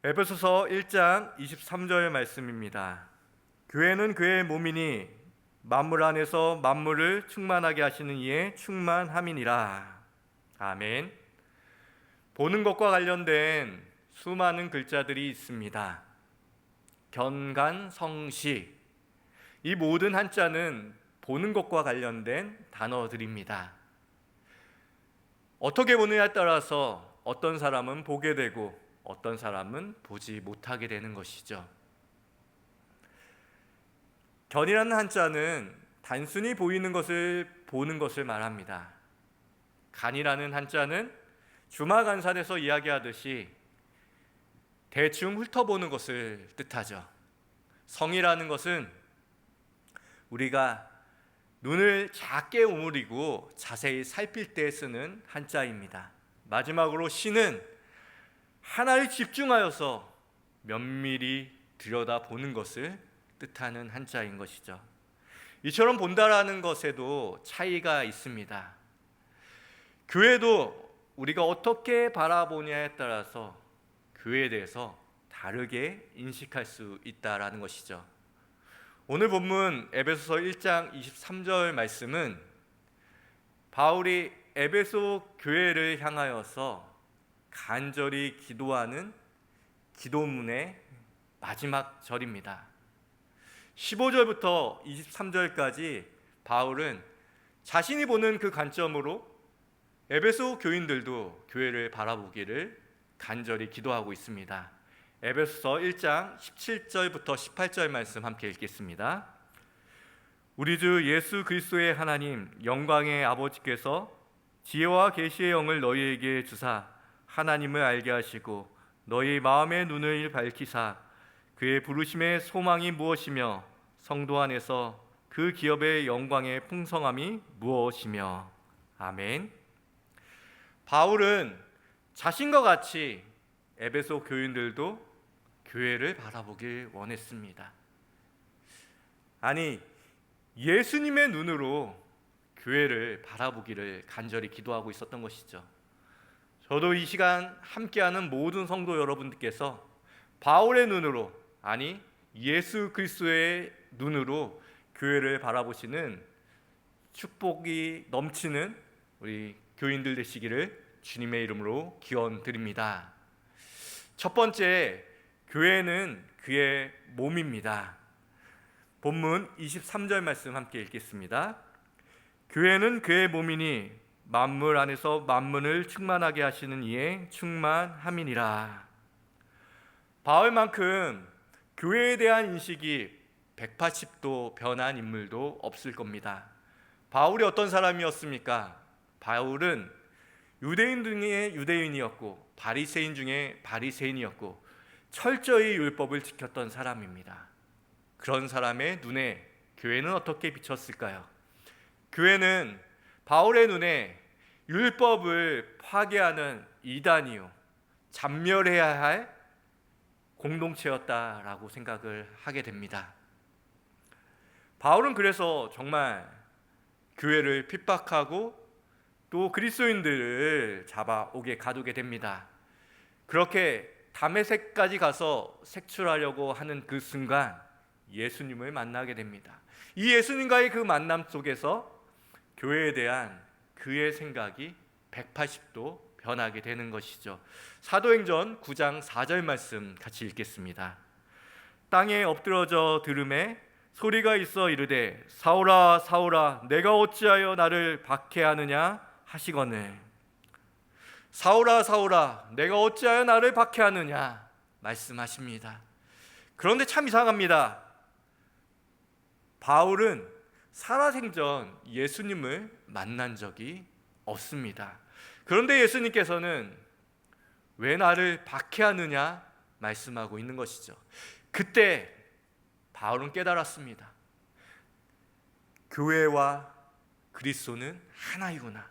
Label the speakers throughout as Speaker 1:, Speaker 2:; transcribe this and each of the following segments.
Speaker 1: 에베소서 1장 23절 말씀입니다. 교회는 그의 몸이니 만물 안에서 만물을 충만하게 하시는 이의 충만함이니라. 아멘. 보는 것과 관련된 수많은 글자들이 있습니다. 견간성시, 이 모든 한자는 보는 것과 관련된 단어들입니다. 어떻게 보느냐에 따라서 어떤 사람은 보게 되고 어떤 사람은 보지 못하게 되는 것이죠. 견이라는 한자는 단순히 보이는 것을 보는 것을 말합니다. 간이라는 한자는 주마간산에서 이야기하듯이 대충 훑어보는 것을 뜻하죠. 성이라는 것은 우리가 눈을 작게 오므리고 자세히 살필 때 쓰는 한자입니다. 마지막으로 시는 하나를 집중하여서 면밀히 들여다보는 것을 뜻하는 한자인 것이죠. 이처럼 본다라는 것에도 차이가 있습니다. 교회도 우리가 어떻게 바라보냐에 따라서 교회에 대해서 다르게 인식할 수 있다라는 것이죠. 오늘 본문 에베소서 1장 23절 말씀은 바울이 에베소 교회를 향하여서 간절히 기도하는 기도문의 마지막 절입니다. 15절부터 23절까지 바울은 자신이 보는 그 관점으로 에베소 교인들도 교회를 바라보기를 간절히 기도하고 있습니다. 에베소서 1장 17절부터 18절 말씀 함께 읽겠습니다. 우리 주 예수 그리스도의 하나님 영광의 아버지께서 지혜와 계시의 영을 너희에게 주사 하나님을 알게 하시고 너희 마음의 눈을 밝히사 그의 부르심의 소망이 무엇이며 성도 안에서 그 기업의 영광의 풍성함이 무엇이며. 아멘. 바울은 자신과 같이 에베소 교인들도 교회를 바라보길 원했습니다. 아니, 예수님의 눈으로 교회를 바라보기를 간절히 기도하고 있었던 것이죠. 저도 이 시간 함께하는 모든 성도 여러분들께서 바울의 눈으로, 아니 예수 그리스도의 눈으로 교회를 바라보시는 축복이 넘치는 우리 교인들 되시기를 주님의 이름으로 기원드립니다. 첫 번째, 교회는 그의 몸입니다. 본문 23절 말씀 함께 읽겠습니다. 교회는 그의 몸이니 만물 안에서 만물을 충만하게 하시는 이의 충만함이니라. 바울만큼 교회에 대한 인식이 180도 변한 인물도 없을 겁니다. 바울이 어떤 사람이었습니까? 바울은 유대인 중에 유대인이었고 바리새인 중에 바리새인이었고 철저히 율법을 지켰던 사람입니다. 그런 사람의 눈에 교회는 어떻게 비쳤을까요? 교회는 바울의 눈에 율법을 파괴하는 이단이요, 잔멸해야 할 공동체였다라고 생각을 하게 됩니다. 바울은 그래서 정말 교회를 핍박하고 또 그리스도인들을 잡아오게 가두게 됩니다. 그렇게 다메섹까지 가서 색출하려고 하는 그 순간 예수님을 만나게 됩니다. 이 예수님과의 그 만남 속에서 교회에 대한 그의 생각이 180도 변하게 되는 것이죠. 사도행전 9장 4절 말씀 같이 읽겠습니다. 땅에 엎드러져 들음에 소리가 있어 이르되 사울아 사울아 내가 어찌하여 나를 박해하느냐 하시거늘. 사울아 사울아 내가 어찌하여 나를 박해하느냐 말씀하십니다. 그런데 참 이상합니다. 바울은 살아생전 예수님을 만난 적이 없습니다. 그런데 예수님께서는 왜 나를 박해하느냐 말씀하고 있는 것이죠. 그때 바울은 깨달았습니다. 교회와 그리스도는 하나이구나.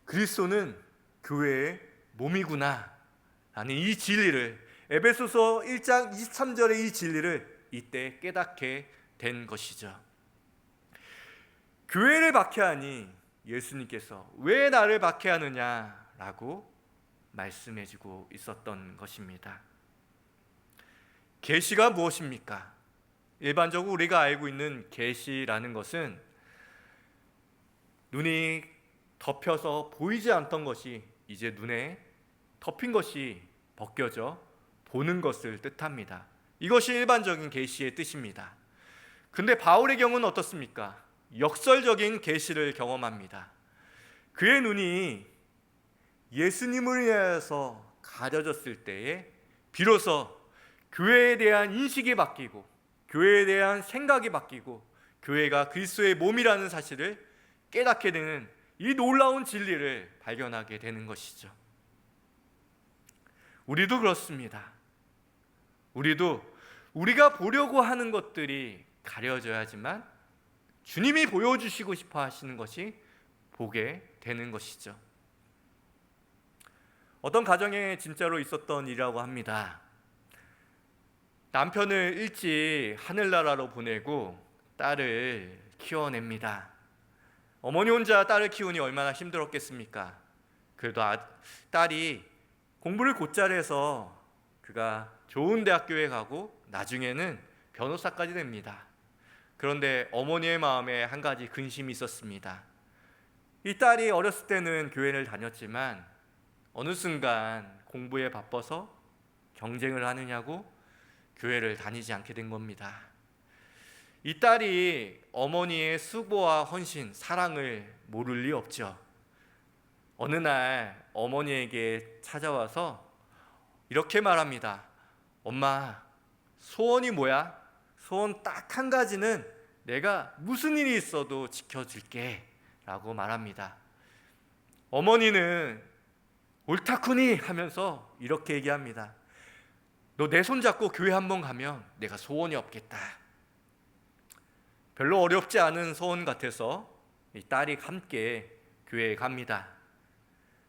Speaker 1: 그리스도는 교회의 몸이구나 라는 이 진리를, 에베소서 1장 23절의 이 진리를 이때 깨닫게 된 것이죠. 교회를 박해하니 예수님께서 왜 나를 박해하느냐라고 말씀해주고 있었던 것입니다. 계시가 무엇입니까? 일반적으로 우리가 알고 있는 계시라는 것은 눈이 덮여서 보이지 않던 것이 이제 눈에 덮인 것이 벗겨져 보는 것을 뜻합니다. 이것이 일반적인 계시의 뜻입니다. 근데 바울의 경우는 어떻습니까? 역설적인 계시를 경험합니다. 그의 눈이 예수님을 위해서 가려졌을 때에 비로소 교회에 대한 인식이 바뀌고 교회에 대한 생각이 바뀌고 교회가 그리스도의 몸이라는 사실을 깨닫게 되는 이 놀라운 진리를 발견하게 되는 것이죠. 우리도 그렇습니다. 우리도 우리가 보려고 하는 것들이 가려져야지만 주님이 보여주시고 싶어 하시는 것이 보게 되는 것이죠. 어떤 가정에 진짜로 있었던 일이라고 합니다. 남편을 일찍 하늘나라로 보내고 딸을 키워냅니다. 어머니 혼자 딸을 키우니 얼마나 힘들었겠습니까? 그래도 딸이 공부를 곧잘 해서 그가 좋은 대학교에 가고 나중에는 변호사까지 됩니다. 그런데 어머니의 마음에 한 가지 근심이 있었습니다. 이 딸이 어렸을 때는 교회를 다녔지만 어느 순간 공부에 바빠서 경쟁을 하느냐고 교회를 다니지 않게 된 겁니다. 이 딸이 어머니의 수고와 헌신, 사랑을 모를 리 없죠. 어느 날 어머니에게 찾아와서 이렇게 말합니다. 엄마, 소원이 뭐야? 소원 딱 한 가지는 내가 무슨 일이 있어도 지켜줄게 라고 말합니다. 어머니는 옳다쿠니 하면서 이렇게 얘기합니다. 너 내 손잡고 교회 한번 가면 내가 소원이 없겠다. 별로 어렵지 않은 소원 같아서 이 딸이 함께 교회에 갑니다.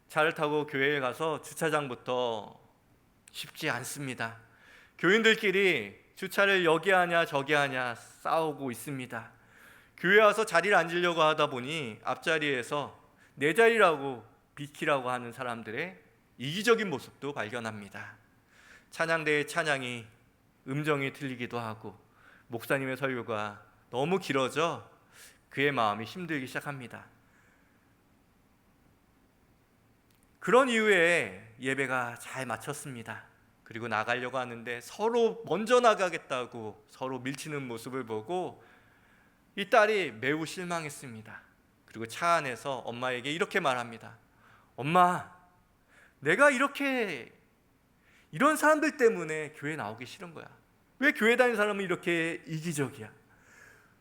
Speaker 1: 차를 타고 교회에 가서 주차장부터 쉽지 않습니다. 교인들끼리 주차를 여기 하냐 저기 하냐 싸우고 있습니다. 교회 와서 자리를 앉으려고 하다 보니 앞자리에서 내 자리라고 비키라고 하는 사람들의 이기적인 모습도 발견합니다. 찬양대의 찬양이 음정이 틀리기도 하고 목사님의 설교가 너무 길어져 그의 마음이 힘들기 시작합니다. 그런 이후에 예배가 잘 마쳤습니다. 그리고 나가려고 하는데 서로 먼저 나가겠다고 서로 밀치는 모습을 보고 이 딸이 매우 실망했습니다. 그리고 차 안에서 엄마에게 이렇게 말합니다. 엄마, 내가 이런 사람들 때문에 교회 나오기 싫은 거야. 왜 교회 다니는 사람은 이렇게 이기적이야?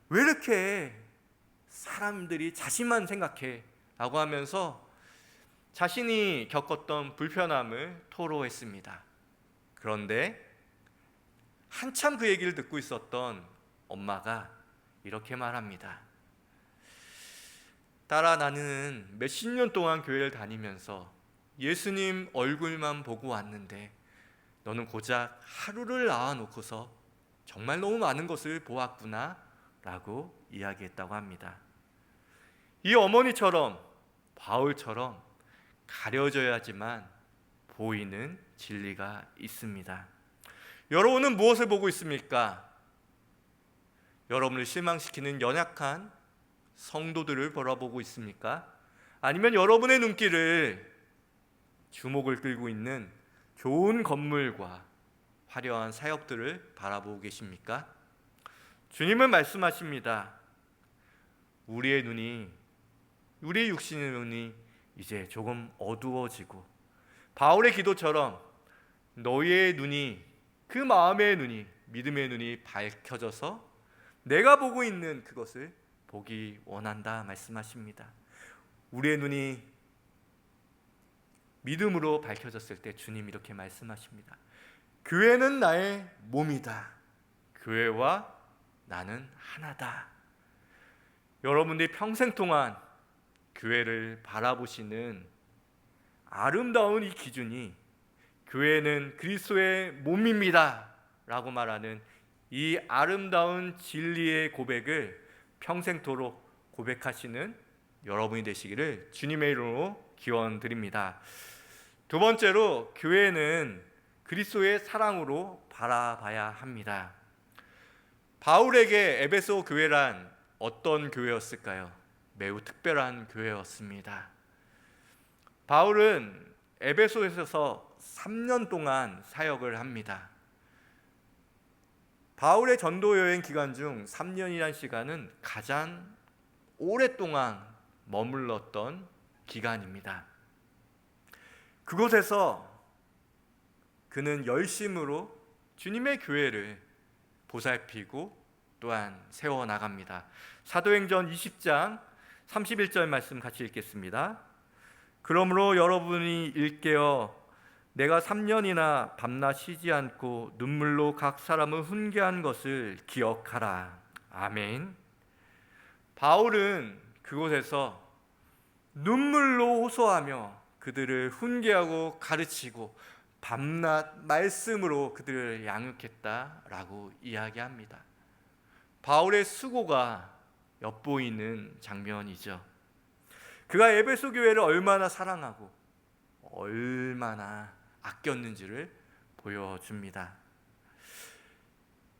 Speaker 1: 왜 이렇게 사람들이 자신만 생각해? 라고 하면서 자신이 겪었던 불편함을 토로했습니다. 그런데 한참 그 얘기를 듣고 있었던 엄마가 이렇게 말합니다. 딸아, 나는 몇십 년 동안 교회를 다니면서 예수님 얼굴만 보고 왔는데 너는 고작 하루를 낳아놓고서 정말 너무 많은 것을 보았구나 라고 이야기했다고 합니다. 이 어머니처럼 바울처럼 가려져야지만 보이는 진리가 있습니다. 여러분은 무엇을 보고 있습니까? 여러분을 실망시키는 연약한 성도들을 바라보고 있습니까? 아니면 여러분의 눈길을 주목을 끌고 있는 좋은 건물과 화려한 사역들을 바라보고 계십니까? 주님은 말씀하십니다. 우리의 육신의 눈이 이제 조금 어두워지고 바울의 기도처럼 너희의 눈이, 그 마음의 눈이, 믿음의 눈이 밝혀져서 내가 보고 있는 그것을 보기 원한다 말씀하십니다. 우리의 눈이 믿음으로 밝혀졌을 때 주님 이렇게 말씀하십니다. 교회는 나의 몸이다. 교회와 나는 하나다. 여러분들이 평생 동안 교회를 바라보시는 아름다운 이 기준이 교회는 그리스도의 몸입니다 라고 말하는 이 아름다운 진리의 고백을 평생토록 고백하시는 여러분이 되시기를 주님의 이름으로 기원드립니다. 두 번째로 교회는 그리스도의 사랑으로 바라봐야 합니다. 바울에게 에베소 교회란 어떤 교회였을까요? 매우 특별한 교회였습니다. 바울은 에베소에서 3년 동안 사역을 합니다. 바울의 전도 여행 기간 중 3년이란 시간은 가장 오랫동안 머물렀던 기간입니다. 그곳에서 그는 열심으로 주님의 교회를 보살피고 또한 세워나갑니다. 사도행전 20장 31절 말씀 같이 읽겠습니다. 그러므로 여러분이 일깨어 내가 3년이나 밤낮 쉬지 않고 눈물로 각 사람을 훈계한 것을 기억하라. 아멘. 바울은 그곳에서 눈물로 호소하며 그들을 훈계하고 가르치고 밤낮 말씀으로 그들을 양육했다라고 이야기합니다. 바울의 수고가 엿보이는 장면이죠. 그가 에베소 교회를 얼마나 사랑하고 얼마나 아꼈는지를 보여줍니다.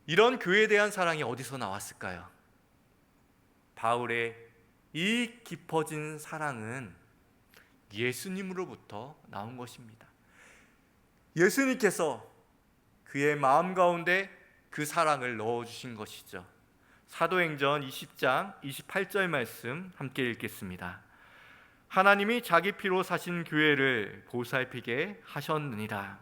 Speaker 1: 이런 교회에 대한 사랑이 어디서 나왔을까요? 바울의 이 깊어진 사랑은 예수님으로부터 나온 것입니다. 예수님께서 그의 마음 가운데 그 사랑을 넣어주신 것이죠. 사도행전 20장 28절 말씀 함께 읽겠습니다. 하나님이 자기 피로 사신 교회를 보살피게 하셨느니라.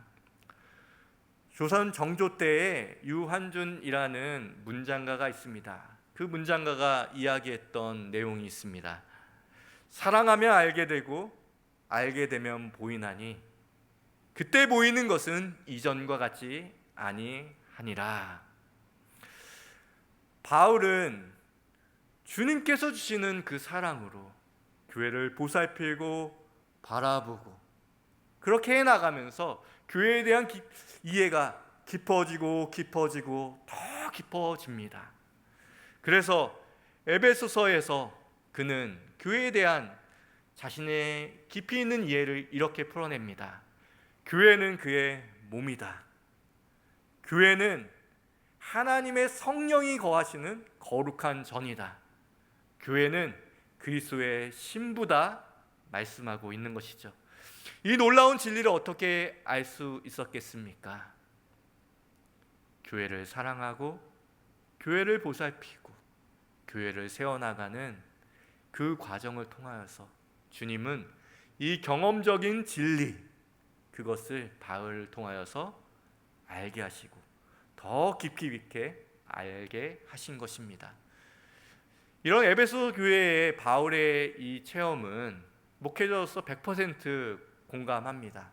Speaker 1: 조선 정조 때에 유한준이라는 문장가가 있습니다. 그 문장가가 이야기했던 내용이 있습니다. 사랑하면 알게 되고 알게 되면 보이나니 그때 보이는 것은 이전과 같지 아니하니라. 바울은 주님께서 주시는 그 사랑으로 교회를 보살피고 바라보고 그렇게 해나가면서 교회에 대한 이해가 깊어지고 더 깊어집니다. 그래서 에베소서에서 그는 교회에 대한 자신의 깊이 있는 이해를 이렇게 풀어냅니다. 교회는 그의 몸이다. 교회는 하나님의 성령이 거하시는 거룩한 전이다. 교회는 그리스도의 신부다 말씀하고 있는 것이죠. 이 놀라운 진리를 어떻게 알 수 있었겠습니까? 교회를 사랑하고 교회를 보살피고 교회를 세워나가는 그 과정을 통하여서 주님은 이 경험적인 진리, 그것을 바울을 통하여서 알게 하시고 더 깊이 있게 알게 하신 것입니다. 이런 에베소 교회의 바울의 이 체험은 목회자로서 100% 공감합니다.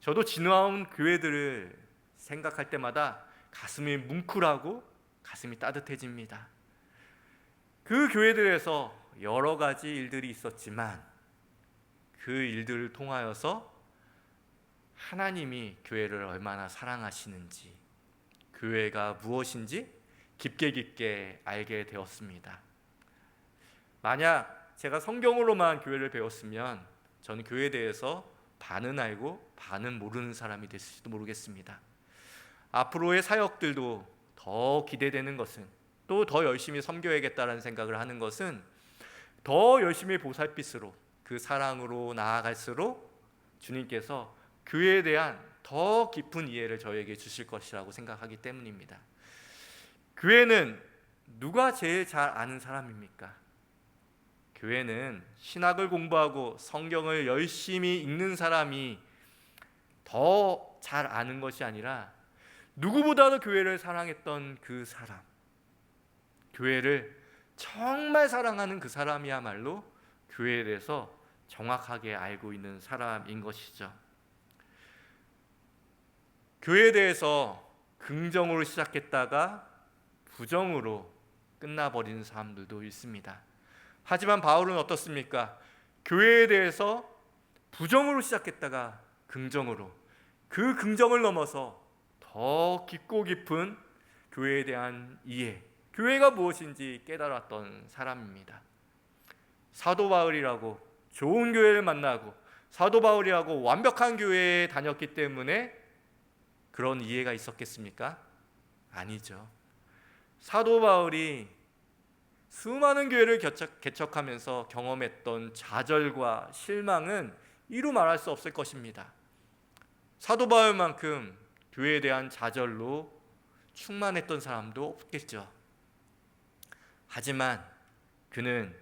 Speaker 1: 저도 지나온 교회들을 생각할 때마다 가슴이 뭉클하고 가슴이 따뜻해집니다. 그 교회들에서 여러 가지 일들이 있었지만 그 일들을 통하여서 하나님이 교회를 얼마나 사랑하시는지, 교회가 무엇인지 깊게 알게 되었습니다. 만약 제가 성경으로만 교회를 배웠으면 저는 교회에 대해서 반은 알고 반은 모르는 사람이 됐을지도 모르겠습니다. 앞으로의 사역들도 더 기대되는 것은, 또 더 열심히 섬겨야겠다는 생각을 하는 것은 더 열심히 보살pit으로 그 사랑으로 나아갈수록 주님께서 교회에 대한 더 깊은 이해를 저에게 주실 것이라고 생각하기 때문입니다. 교회는 누가 제일 잘 아는 사람입니까? 교회는 신학을 공부하고 성경을 열심히 읽는 사람이 더 잘 아는 것이 아니라 누구보다도 교회를 사랑했던 그 사람, 교회를 정말 사랑하는 그 사람이야말로 교회에 대해서 정확하게 알고 있는 사람인 것이죠. 교회에 대해서 긍정으로 시작했다가 부정으로 끝나버리는 사람들도 있습니다. 하지만 바울은 어떻습니까? 교회에 대해서 부정으로 시작했다가 긍정으로, 그 긍정을 넘어서 더 깊고 깊은 교회에 대한 이해, 교회가 무엇인지 깨달았던 사람입니다. 사도 바울이라고 좋은 교회를 만나고 사도 바울이하고 완벽한 교회에 다녔기 때문에 그런 이해가 있었겠습니까? 아니죠. 사도 바울이 수많은 교회를 개척하면서 경험했던 좌절과 실망은 이루 말할 수 없을 것입니다. 사도 바울만큼 교회에 대한 좌절로 충만했던 사람도 없겠죠. 하지만 그는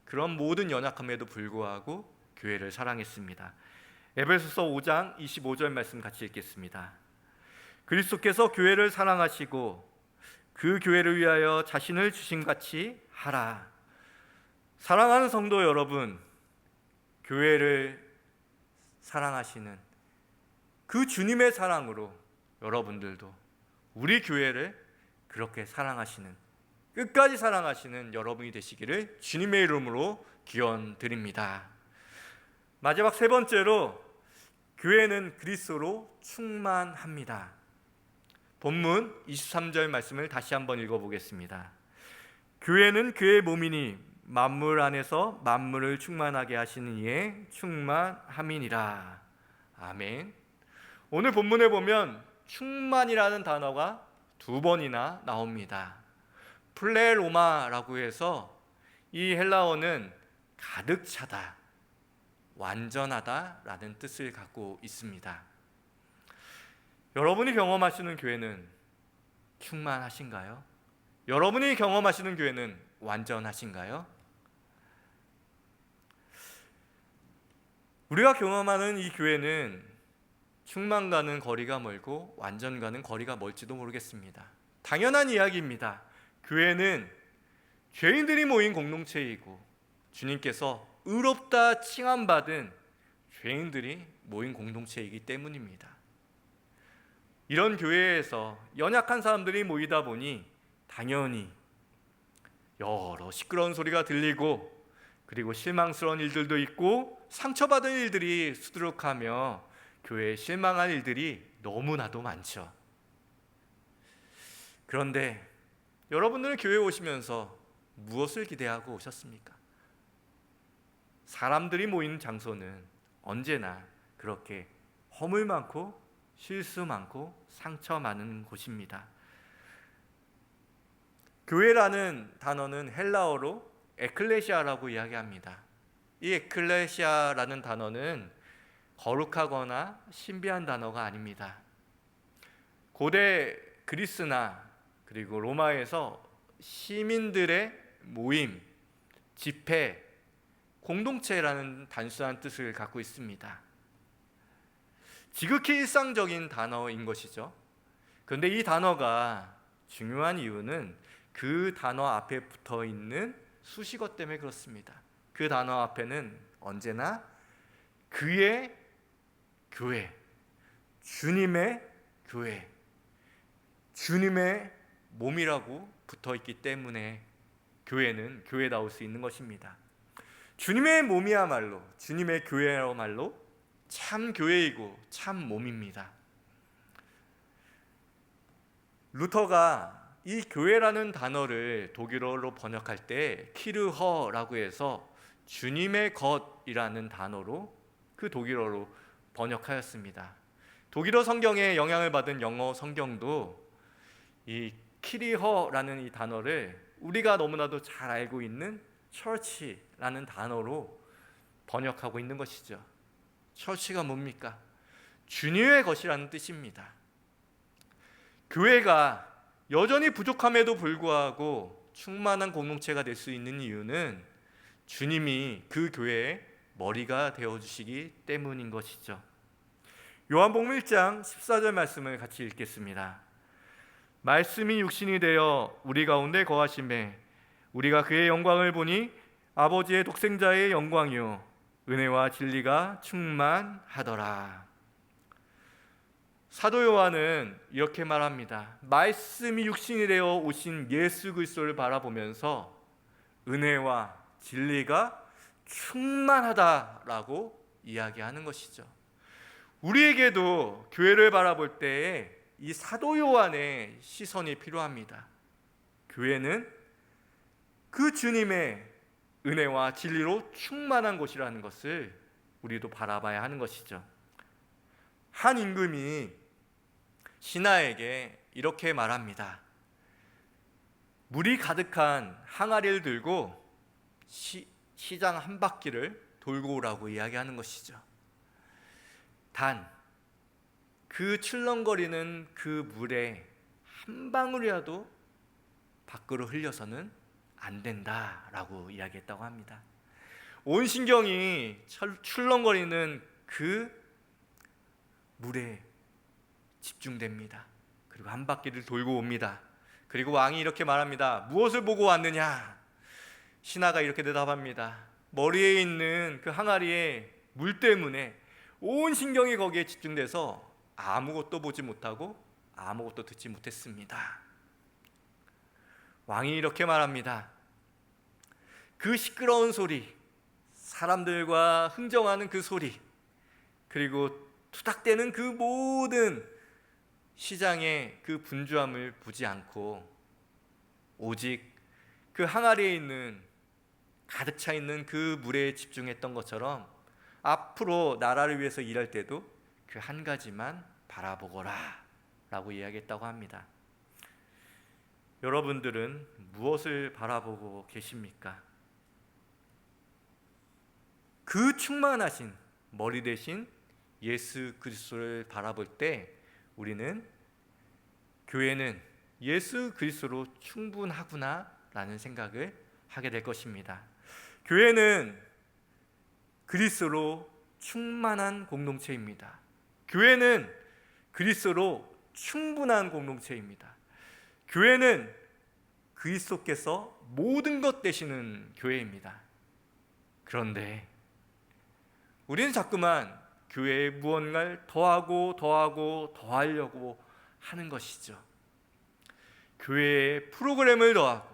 Speaker 1: 그런 모든 연약함에도 불구하고 교회를 사랑했습니다. 에베소서 5장 25절 말씀 같이 읽겠습니다. 그리스도께서 교회를 사랑하시고 그 교회를 위하여 자신을 주심같이 하라. 사랑하는 성도 여러분, 교회를 사랑하시는 그 주님의 사랑으로 여러분들도 우리 교회를 그렇게 사랑하시는, 끝까지 사랑하시는 여러분이 되시기를 주님의 이름으로 기원드립니다. 마지막 세 번째로, 교회는 그리스도로 충만합니다. 본문 23절 말씀을 다시 한번 읽어보겠습니다. 교회는 그의 몸이니 만물 안에서 만물을 충만하게 하시는 이에 충만함이니라. 아멘. 오늘 본문에 보면 충만이라는 단어가 두 번이나 나옵니다. 플레로마라고 해서 이 헬라어는 가득 차다, 완전하다라는 뜻을 갖고 있습니다. 여러분이 경험하시는 교회는 충만하신가요? 여러분이 경험하시는 교회는 완전하신가요? 우리가 경험하는 이 교회는 충만과는 거리가 멀고 완전과는 거리가 멀지도 모르겠습니다. 당연한 이야기입니다. 교회는 죄인들이 모인 공동체이고 주님께서 의롭다 칭함받은 죄인들이 모인 공동체이기 때문입니다. 이런 교회에서 연약한 사람들이 모이다 보니 당연히 여러 시끄러운 소리가 들리고, 그리고 실망스러운 일들도 있고 상처받은 일들이 수두룩하며 교회에 실망할 일들이 너무나도 많죠. 그런데 여러분들은 교회에 오시면서 무엇을 기대하고 오셨습니까? 사람들이 모이는 장소는 언제나 그렇게 허물 많고 실수 많고 상처 많은 곳입니다. 교회라는 단어는 헬라어로 에클레시아라고 이야기합니다. 이 에클레시아라는 단어는 거룩하거나 신비한 단어가 아닙니다. 고대 그리스나 그리고 로마에서 시민들의 모임, 집회, 공동체라는 단순한 뜻을 갖고 있습니다. 지극히 일상적인 단어인 것이죠. 그런데 이 단어가 중요한 이유는 그 단어 앞에 붙어 있는 수식어 때문에 그렇습니다. 그 단어 앞에는 언제나 그의 교회, 주님의 교회, 주님의 몸이라고 붙어 있기 때문에 교회는 교회다울 수 있는 것입니다. 주님의 몸이야말로, 주님의 교회야말로 참 교회이고 참 몸입니다. 루터가 이 교회라는 단어를 독일어로 번역할 때 키르허라고 해서 주님의 것이라는 단어로 그 독일어로 번역하였습니다. 독일어 성경에 영향을 받은 영어 성경도 이 키리허라는 이 단어를 우리가 너무나도 잘 알고 있는 처치라는 단어로 번역하고 있는 것이죠. 처치가 뭡니까? 주님의 것이라는 뜻입니다. 교회가 여전히 부족함에도 불구하고 충만한 공동체가 될 수 있는 이유는 주님이 그 교회의 머리가 되어주시기 때문인 것이죠. 요한복음 1장 14절 말씀을 같이 읽겠습니다. 말씀이 육신이 되어 우리 가운데 거하심에 우리가 그의 영광을 보니 아버지의 독생자의 영광이요 은혜와 진리가 충만하더라. 사도 요한은 이렇게 말합니다. 말씀이 육신이 되어 오신 예수 그리스도를 바라보면서 은혜와 진리가 충만하다라고 이야기하는 것이죠. 우리에게도 교회를 바라볼 때에 이 사도 요한의 시선이 필요합니다. 교회는 그 주님의 은혜와 진리로 충만한 곳이라는 것을 우리도 바라봐야 하는 것이죠. 한 임금이 신하에게 이렇게 말합니다. 물이 가득한 항아리를 들고 시장 한 바퀴를 돌고 오라고 이야기하는 것이죠. 단 그 출렁거리는 그 물에 한 방울이라도 밖으로 흘려서는 안 된다라고 이야기했다고 합니다. 온 신경이 출렁거리는 그 물에 집중됩니다. 그리고 한 바퀴를 돌고 옵니다. 그리고 왕이 이렇게 말합니다. 무엇을 보고 왔느냐? 신하가 이렇게 대답합니다. 머리에 있는 그 항아리의 물 때문에 온 신경이 거기에 집중돼서 아무것도 보지 못하고 아무것도 듣지 못했습니다. 왕이 이렇게 말합니다. 그 시끄러운 소리, 사람들과 흥정하는 그 소리, 그리고 투닥대는 그 모든 시장의 그 분주함을 보지 않고 오직 그 항아리에 있는 가득 차 있는 그 물에 집중했던 것처럼 앞으로 나라를 위해서 일할 때도 그 한 가지만 바라보거라 라고 이야기했다고 합니다. 여러분들은 무엇을 바라보고 계십니까? 그 충만하신 머리 대신 예수 그리스도를 바라볼 때 우리는 교회는 예수 그리스도로 충분하구나 라는 생각을 하게 될 것입니다. 교회는 그리스도로 충만한 공동체입니다. 교회는 그리스도로 충분한 공동체입니다. 교회는 그리스도께서 모든 것 되시는 교회입니다. 그런데 우리는 자꾸만 교회에 무언가를 더하려고 하는 것이죠. 교회에 프로그램을 더하고,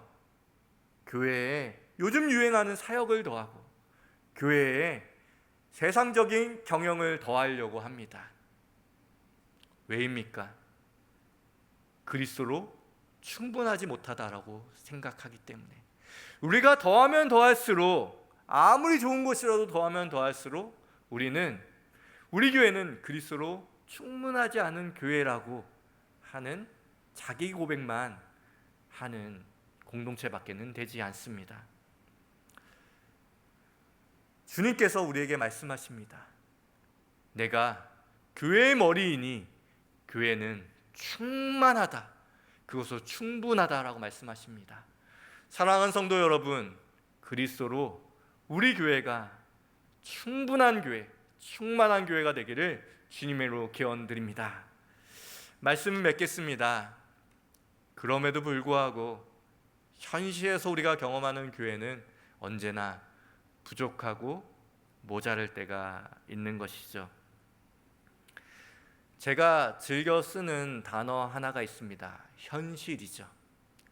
Speaker 1: 교회에 요즘 유행하는 사역을 더하고, 교회에 세상적인 경영을 더하려고 합니다. 왜입니까? 그리스도로 충분하지 못하다라고 생각하기 때문에. 우리가 더하면 더할수록, 아무리 좋은 것이라도 더하면 더할수록 우리 교회는 그리스도로 충분하지 않은 교회라고 하는 자기 고백만 하는 공동체밖에는 되지 않습니다. 주님께서 우리에게 말씀하십니다. 내가 교회의 머리이니 교회는 충만하다, 그것으로 충분하다라고 말씀하십니다. 사랑하는 성도 여러분, 그리스도로 우리 교회가 충분한 교회, 충만한 교회가 되기를 주님으로 기원드립니다. 말씀을 맺겠습니다. 그럼에도 불구하고 현실에서 우리가 경험하는 교회는 언제나 부족하고 모자랄 때가 있는 것이죠. 제가 즐겨 쓰는 단어 하나가 있습니다. 현실이죠.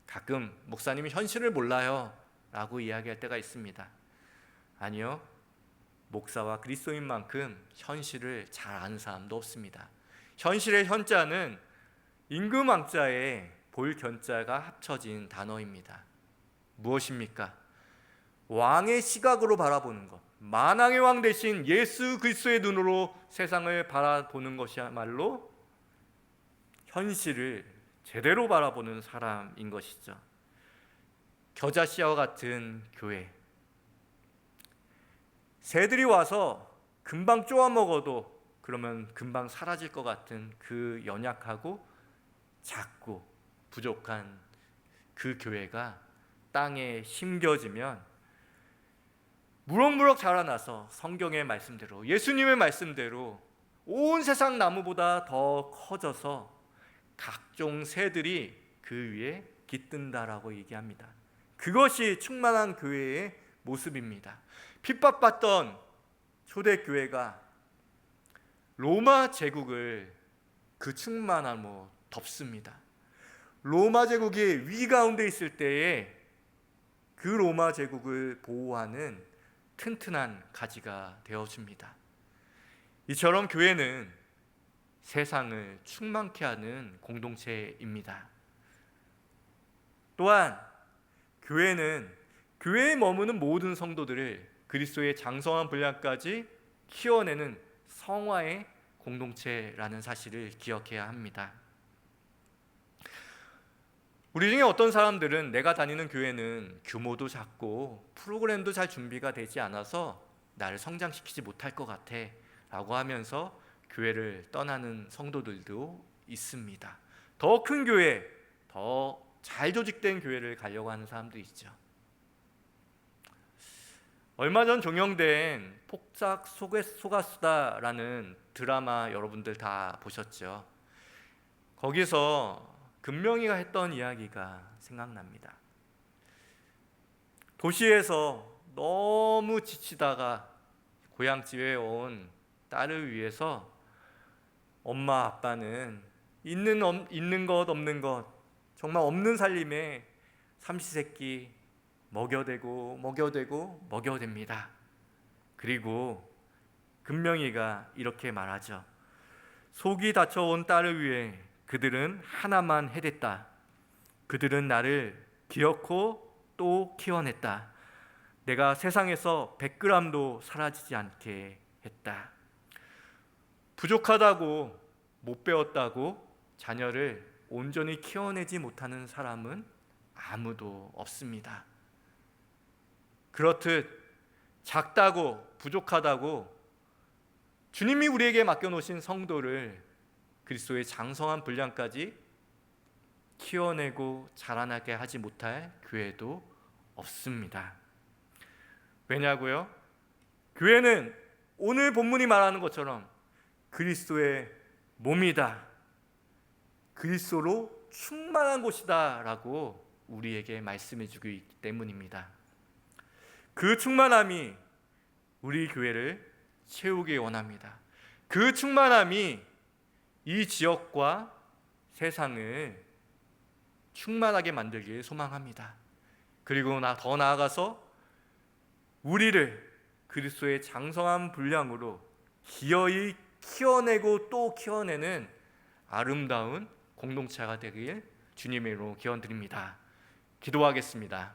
Speaker 1: 가끔 목사님이 현실을 몰라요 라고 이야기할 때가 있습니다. 아니요, 목사와 그리스도인만큼 현실을 잘 아는 사람도 없습니다. 현실의 현자는 임금왕자에 볼견자가 합쳐진 단어입니다. 무엇입니까? 왕의 시각으로 바라보는 것, 만왕의 왕 대신 예수 그리스도의 눈으로 세상을 바라보는 것이야말로 현실을 제대로 바라보는 사람인 것이죠. 겨자씨와 같은 교회, 새들이 와서 금방 쪼아 먹어도 그러면 금방 사라질 것 같은 그 연약하고 작고 부족한 그 교회가 땅에 심겨지면 무럭무럭 자라나서 성경의 말씀대로, 예수님의 말씀대로 온 세상 나무보다 더 커져서 각종 새들이 그 위에 깃든다라고 얘기합니다. 그것이 충만한 교회의 모습입니다. 핍박받던 초대교회가 로마 제국을 그 충만함으로 덮습니다. 로마 제국이 위 가운데 있을 때에 그 로마 제국을 보호하는 튼튼한 가지가 되어줍니다. 이처럼 교회는 세상을 충만케 하는 공동체입니다. 또한 교회는 교회에 머무는 모든 성도들을 그리스도의 장성한 분량까지 키워내는 성화의 공동체라는 사실을 기억해야 합니다. 우리 중에 어떤 사람들은 내가 다니는 교회는 규모도 작고 프로그램도 잘 준비가 되지 않아서 나를 성장시키지 못할 것 같아 라고 하면서 교회를 떠나는 성도들도 있습니다. 더 큰 교회, 더 잘 조직된 교회를 가려고 하는 사람도 있죠. 얼마 전 종영된 폭삭 소가수다라는 드라마 여러분들 다 보셨죠? 거기서 금명이가 했던 이야기가 생각납니다. 도시에서 너무 지치다가 고향집에 온 딸을 위해서 엄마 아빠는 있는 것 없는 것 정말 없는 살림에 삼시세끼 먹여대고 먹여댑니다. 그리고 금명이가 이렇게 말하죠. 속이 다쳐온 딸을 위해 그들은 하나만 해댔다. 그들은 나를 기어코 또 키워냈다. 내가 세상에서 100g도 사라지지 않게 했다. 부족하다고 못 배웠다고 자녀를 온전히 키워내지 못하는 사람은 아무도 없습니다. 그렇듯 작다고 부족하다고 주님이 우리에게 맡겨놓으신 성도를 그리스도의 장성한 분량까지 키워내고 자라나게 하지 못할 교회도 없습니다. 왜냐고요? 교회는 오늘 본문이 말하는 것처럼 그리스도의 몸이다. 그리스도로 충만한 곳이다 라고 우리에게 말씀해 주고 있기 때문입니다. 그 충만함이 우리 교회를 채우기 원합니다. 그 충만함이 이 지역과 세상을 충만하게 만들길 소망합니다. 그리고 더 나아가서 우리를 그리스도의 장성한 분량으로 기어이 키워내고 또 키워내는 아름다운 공동체가 되길 주님의 이름으로 기원드립니다. 기도하겠습니다.